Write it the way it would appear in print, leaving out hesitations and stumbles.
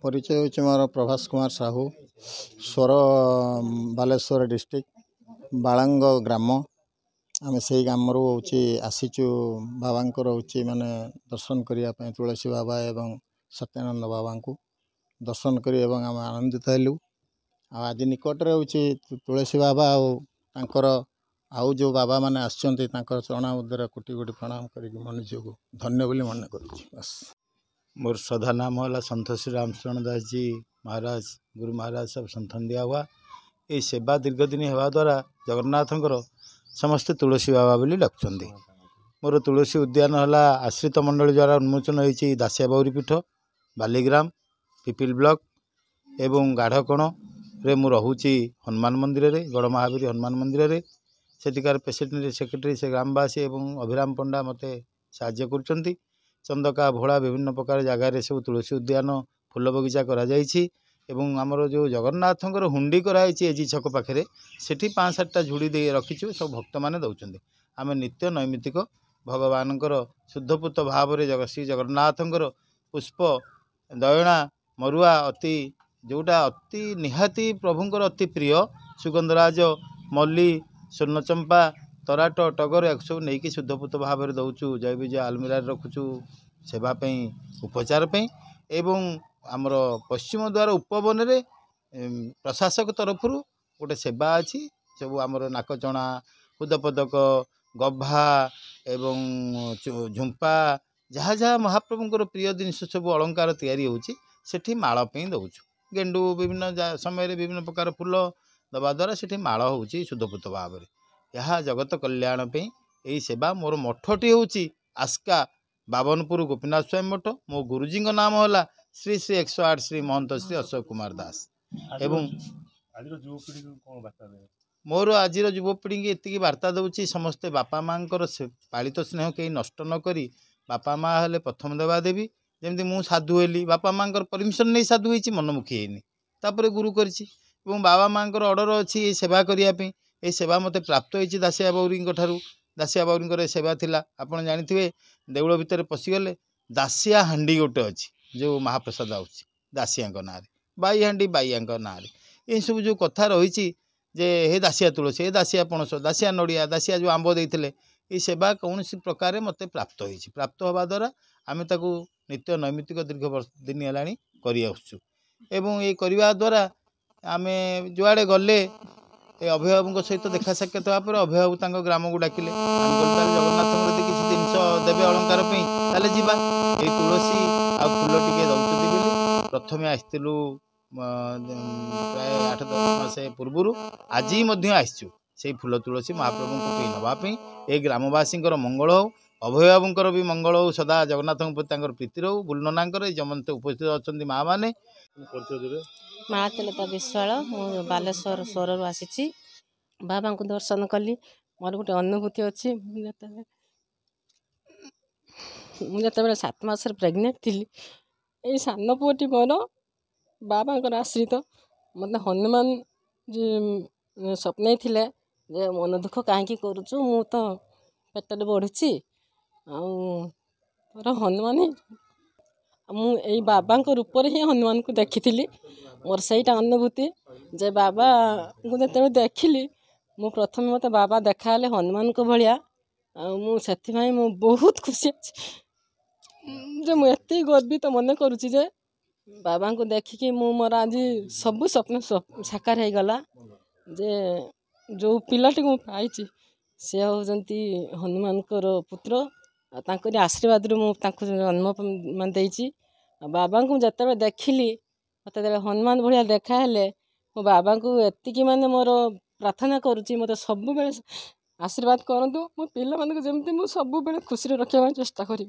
परिचय होछि मोर प्रभास कुमार साहू स्वर बालेश्वर डिस्ट्रिक्ट बालांग ग्राम आम से ग्राम आसीचु बाबांकर होछि माने दर्शन करिया पय तुलसी बाबा एवं सत्यानंद बाबा को दर्शन करी एवं आम आनंदित हेलु। आज निकट रे होछि तुलसी बाबा आउर आउ जो बाबा माने आछन्ति तांकर चरणा उद्धार कोटि कोटि प्रणाम करी मनुष्य को धन्य बोली मन करूछि। बस मोर श्रद्धा नाम है संत श्री रामचरण दास जी महाराज गुरु महाराज सब संथन दिया हुआ ये सेवा दीर्घ दिन होगा द्वारा जगन्नाथंकर समस्ते तुलसी बाबा बोली डाकुचंदी। मोर तुलसी उद्यान है आश्रित मंडली द्वारा उन्मोचन होती दासिया बाउरी पीठ बालीग्राम पिपिल ब्लॉक एवं गाढ़कण रे मु रहुची हनुमान मंदिर रे गड़ महावीर हनुमान मंदिर रे सेठिकार प्रेसिडेंट सेक्रेटरी से ग्रामवासी एवं अभिराम पंडा मते साहाय्य करुचंती। चंदका भोला विभिन्न प्रकार जगार सब तुलसी उद्यान फूल बगीचा करा जायछि एवं आमर जो जगन्नाथंकर हुंडी कराई एजी छक पाखे सेठी 5-7टा झुड़ी दे रखीचु सब भक्त माने दउचंदी। आमे नित्य नैमित्तिक भगवानंकर शुद्धपुत भाव में श्री जगन्नाथंकर पुष्प दयणा मरुआ अति जोटा अति निहाती प्रभुंकर अति प्रिय सुगंधराज मल्ली स्वर्णचंपा तराट टगर एक सब नहीं शुद्धपुत भाव में दौचु जय विजय आलमीरा रखुचु सेवाई उपचार एवं आमर पश्चिम द्वार उपवन रे प्रशासक तरफ गोटे सेवा अच्छी सब आमर नाकचणा उदपदक गभा एवं झुंपा जहाँ जहाँ महाप्रभुंकर प्रिय जिनिस सब अलंकार तैयारी होची सेठी माल पे दौचु गेंडू विभिन्न समय विभिन्न प्रकार फूल दबा द्वारा सेठी माल होची शुद्धपुत भाव में यह जगत कल्याण पे यही सेवा मोर मठटी होची आस्का बावनपुर गोपीनाथ स्वामी मठ मो गुरुजी नाम है श्री श्री 108 श्री महंत श्री अशोक कुमार दास एवं मोर आज युवपीढ़ी की एति वार्ता दूची समस्ते बापा माँ पालित स्नेह कहीं नष्ट न करी बापा माँ हेले प्रथम देवा देवी जमी मु साधु हेली बापा माँ परमिशन नहीं साधु होती मनमुखी है गुरु करी बाबा माँ ऑर्डर अच्छी सेवा करने ये सेवा मत प्राप्त होती दासिया बाउरी ठारू दासिया बाउरी सेवा थिला आपन जानिथिबे देउल भितर पशिगले दासिया हांडी गोटे अच्छी जो महाप्रसाद आउची दासिया ना बाई हांडी बाईया ना ये सब जो कथा रही जे हे दासिया तुलसी हे दासिया पणस दासिया नड़िया दासिया जो आंब देते ये सेवा कौन प्रकार मत प्राप्त होती प्राप्त हवा द्वारा आम ताकू नित्य नैमित्तिक दीर्घ दिन है कर ये करने द्वारा आम जुआड़े गले ए अभिभावक सहित देखा साक्षात होगा अभिभावक ग्राम को डाकिले जगन्नाथ किसी जिनस देवे अलंकार जावा ये तुलसी आ फूल टे दौरान प्रथम आसलु प्राय 8-10 मास पूर्व आज आसचु से फूल तुलसी महाप्रभु को नापी ये ग्रामवासी मंगल हो अभिभावकर भी मंगल हो सदा जगन्नाथ प्रति प्रीति रो बुलनाकर जमंत उपस्थित अच्छा माँ मैंने मालता विश्वाल मु बालेश्वर स्वर आसी बाबा को दर्शन कली मोर गोटे अनुभूति अच्छी मुझे 7 मास प्रेग्नेंट थी ये सान पुअटी मोर बाबा आश्रित मत हनुमान जी स्वप्न थे मन दुख कहीं करुचु मु तो पेट बढ़ुची आर हनुमान मुझे बाबा रूप ही हनुमान को देखी मोर सहीटा अनुभूति जे बाबा को जो देखिली मु प्रथम मत बाबा देखा हनुमान को भाया मुझे बहुत खुशी जे मुझे गर्वित मन करुच्ची जे बाबा को देखिकी मोर आज सब स्वप्न साकार हो गला जे जो पिलाटी को पाई सी होती हनुमान पुत्र तांकरी आशीर्वाद मुझे जन्म देती बाबा को जिते देखिली मत हनुमान भाया देखाले मो बाबा को एतिकी माने मोर प्रार्थना करुच्ची मत सब बेले आशीर्वाद करतु मो पिला मानक जमती मु सब बेले खुशी रखा चेष्टा करी।